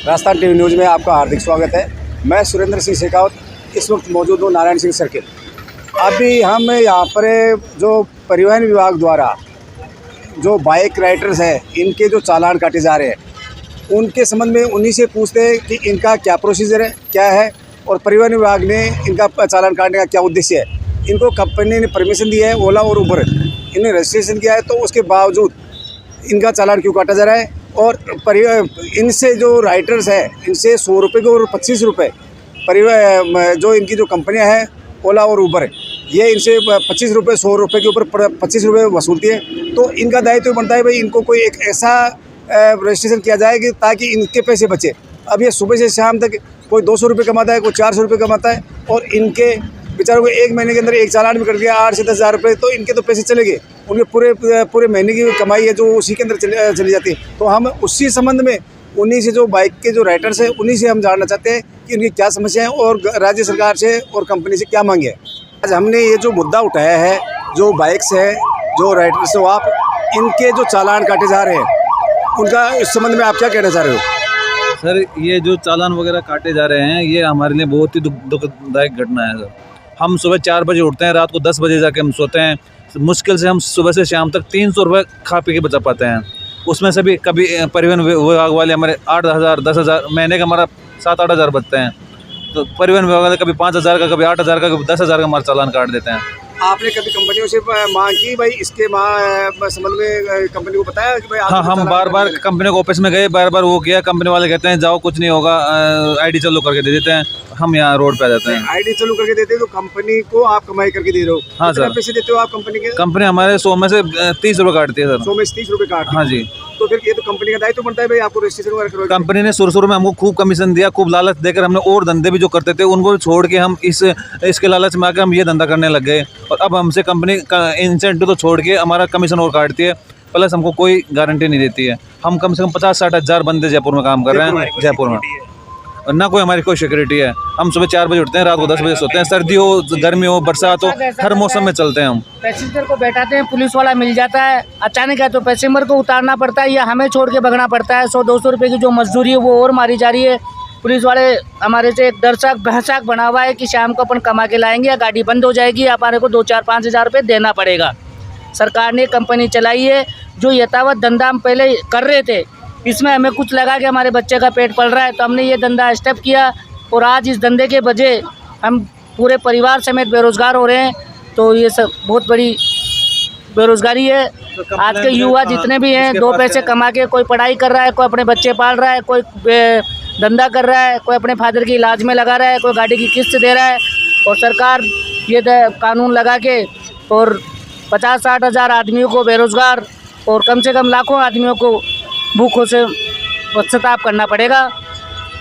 Rajasthan TV news में आपका हार्दिक स्वागत है। मैं सुरेंद्र सिंह शेखावत इस वक्त मौजूद हूँ नारायण सिंह सर्किल। अभी हम यहाँ पर जो परिवहन विभाग द्वारा जो बाइक राइडर्स हैं इनके जो चालान काटे जा रहे हैं उनके संबंध में उन्हीं से पूछते हैं कि इनका क्या प्रोसीजर है, क्या है और परिवहन विभाग ने इनका चालान काटने का क्या उद्देश्य है। इनको कंपनी ने परमिशन दी है, ओला और उबर इन्हें रजिस्ट्रेशन किया है, तो उसके बावजूद इनका चालान क्यों काटा जा रहा है। और इनसे जो राइडर्स हैं इनसे 100 रुपये के और 25 रुपये परिवहन जो इनकी जो कंपनियां हैं ओला और उबर ये इनसे 25 रुपये 100 रुपये के ऊपर 25 रुपये वसूलती है। तो इनका दायित्व बनता है भाई इनको कोई एक ऐसा रजिस्ट्रेशन किया जाए कि ताकि इनके पैसे बचे। अब ये सुबह से शाम तक कोई 200 रुपये कमाता है, कोई 400 रुपये कमाता है और इनके बेचारों को एक महीने के अंदर एक चालान भी कट गया 8 से 10 हज़ार रुपये, तो इनके तो पैसे चले गए, उनके पूरे महीने की कमाई है जो उसी के अंदर चली जाती है। तो हम उसी संबंध में उन्हीं से जो बाइक के जो राइडर्स हैं उन्हीं से हम जानना चाहते हैं कि उनकी क्या समस्या है और राज्य सरकार से और कंपनी से क्या मांगे है। आज हमने ये जो मुद्दा उठाया है जो बाइक्स है जो राइडर्स हो आप इनके जो चालान काटे जा रहे हैं उनका इस संबंध में आप क्या कहना चाह रहे हो? सर ये जो चालान वगैरह काटे जा रहे हैं ये हमारे लिए बहुत ही दुखदायक घटना है। सर हम सुबह 4 बजे उठते हैं, रात को 10 बजे जाके हम सोते हैं। मुश्किल से हम सुबह से शाम तक 300 रुपये खा पी के बचा पाते हैं। उसमें से भी कभी परिवहन विभाग वाले हमारे 8,000 10,000 महीने का हमारा 7-8 हज़ार बचते हैं। तो परिवहन विभाग वाले कभी 5,000 का, कभी 8,000 का, कभी 10,000 का हमारा चालान काट देते हैं। आपने कभी कंपनियों से मांग की भाई इसके संबंध में कंपनी को बताया कि भाई हाँ, हम बार कंपनी को ऑफिस में गए, बार वो किया। कंपनी वाले कहते हैं जाओ कुछ नहीं होगा, आईडी चालू करके दे देते हैं। हम यहाँ रोड पे आ जाते हैं। आईडी चालू करके देते हैं तो कंपनी को आप कमाई करके दे रहे हो? हाँ सर। पैसे देते हो आप कंपनी के? कंपनी हमारे 100 में से 30 रुपये काटती है सर। 100 में से 30 रुपये काटती है? हाँ जी। तो फिर ये तो कंपनी का दायित्व बनता है भाई आपको रजिस्ट्रेशन वगैरह करवाएं। कंपनी ने शुरू में हमको खूब कमीशन दिया, खूब लालच देकर हमने और धंधे भी जो करते थे उनको छोड़ के हम इसके लालच में आकर हम ये धंधा करने लग गए। और अब हमसे कंपनी का इंसेंटिव तो छोड़ के हमारा कमीशन और काटती है, प्लस हमको कोई गारंटी नहीं देती है। हम कम से कम 50-60 हज़ार बंदे जयपुर में काम कर रहे हैं, जयपुर में, और ना कोई हमारी कोई सिक्योरिटी है। हम सुबह 4 बजे उठते हैं, रात को 10 बजे सोते हैं। सर्दी हो, गर्मी हो, बरसात हो, हर मौसम में चलते हैं हम। पैसेंजर को बैठाते हैं, पुलिस वाला मिल जाता है, अचानक है तो पैसेंजर को उतारना पड़ता है या हमें छोड़ के भगना पड़ता है। 100-200 रुपये की जो मजदूरी है वो और मारी जा रही है। पुलिस वाले हमारे से एक दर्शक भैंसाक बना हुआ है कि शाम को अपन कमा के लाएंगे या गाड़ी बंद हो जाएगी, हमारे को 2-4-5 हज़ार रुपये देना पड़ेगा। सरकार ने कंपनी चलाई है जो यथावत धंधा हम पहले कर रहे थे, इसमें हमें कुछ लगा कि हमारे बच्चे का पेट पल रहा है तो हमने ये धंधा स्टेप किया और आज इस धंधे के वजह हम पूरे परिवार समेत बेरोज़गार हो रहे हैं। तो ये सब बहुत बड़ी बेरोज़गारी है। आज के युवा जितने भी हैं 2 पैसे कमा के कोई पढ़ाई कर रहा है, कोई अपने बच्चे पाल रहा है, कोई धंधा कर रहा है, कोई अपने फादर की इलाज में लगा रहा है, कोई गाड़ी की किस्त दे रहा है। और सरकार ये कानून लगा के और 50-60 हज़ार आदमियों को बेरोज़गार और कम से कम लाखों आदमियों को भूखों से पश्चाताप करना पड़ेगा।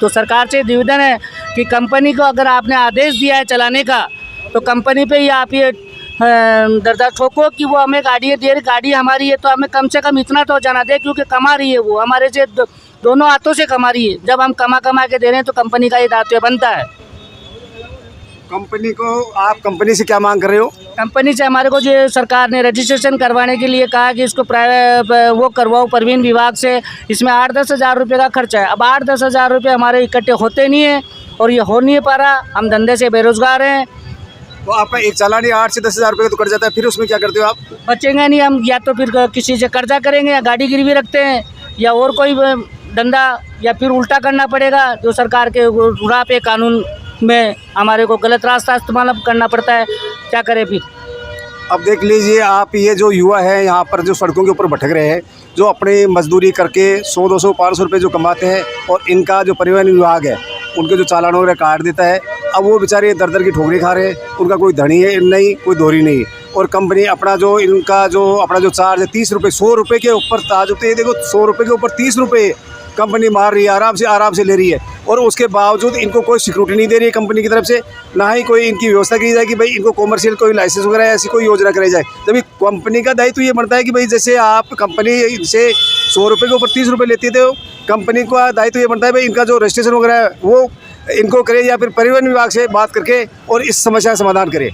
तो सरकार से निवेदन है कि कंपनी को अगर आपने आदेश दिया है चलाने का तो कंपनी पे ही आप ये दरदर ठोको कि वो हमें गाड़ियाँ दे रही, गाड़ी हमारी है तो हमें कम से कम इतना तो जाना दे, क्योंकि कमा रही है वो हमारे से दोनों हाथों से कमा रही है। जब हम कमा के दे रहे हैं तो कंपनी का ये दायित्व बनता है। कंपनी को आप कंपनी से क्या मांग कर रहे हो? कंपनी से हमारे को जो सरकार ने रजिस्ट्रेशन करवाने के लिए कहा कि इसको वो करवाओ परिवहन विभाग से। इसमें 8-10 हज़ार रुपये का खर्चा है। अब 8-10 हज़ार रुपये हमारे इकट्ठे होते नहीं है और ये हो नहीं पा रहा। हम धंधे से बेरोज़गार हैं। तो आपका एक चालान ही 8 से 10 हज़ार रुपये तो कट जाता है, फिर उसमें क्या करते हो आप? बचेंगे नहीं हम, या तो फिर किसी से कर्जा करेंगे या गाड़ी गिरवी रखते हैं या और कोई धंधा, या फिर उल्टा करना पड़ेगा जो सरकार के राह पे कानून में हमारे को गलत रास्ता इस्तेमाल करना पड़ता है। क्या करें फिर? अब देख लीजिए आप, ये जो युवा हैं यहाँ पर जो सड़कों के ऊपर भटक रहे हैं, जो अपनी मजदूरी करके 100-200 500 रुपये जो कमाते हैं और इनका जो परिवहन विभाग है उनके जो चालान वगैरह काट देता है। अब वो बेचारे दर की ठोकरी खा रहे हैं, उनका कोई धनी है नहीं, कोई दोहरी नहीं। और कंपनी अपना जो चार्ज है 30 रुपये, 100 रुपये के ऊपर चार्ज होते हैं। देखो 100 रुपये के ऊपर 30 रुपये कंपनी मार रही है, आराम से ले रही है। और उसके बावजूद इनको कोई सिक्योरिटी नहीं दे रही है कंपनी की तरफ से, ना ही कोई इनकी व्यवस्था की जाए कि भाई इनको कॉमर्शियल कोई लाइसेंस वगैरह ऐसी कोई योजना कराई जाए। तभी कंपनी का दायित्व ये बनता है कि भाई जैसे आप कंपनी से 100 रुपये के ऊपर 30 रुपये लेती है तो कंपनी का दायित्व ये बनता है भाई इनका जो रजिस्ट्रेशन वगैरह है वो इनको करे या फिर परिवहन विभाग से बात करके और इस समस्या का समाधान करे।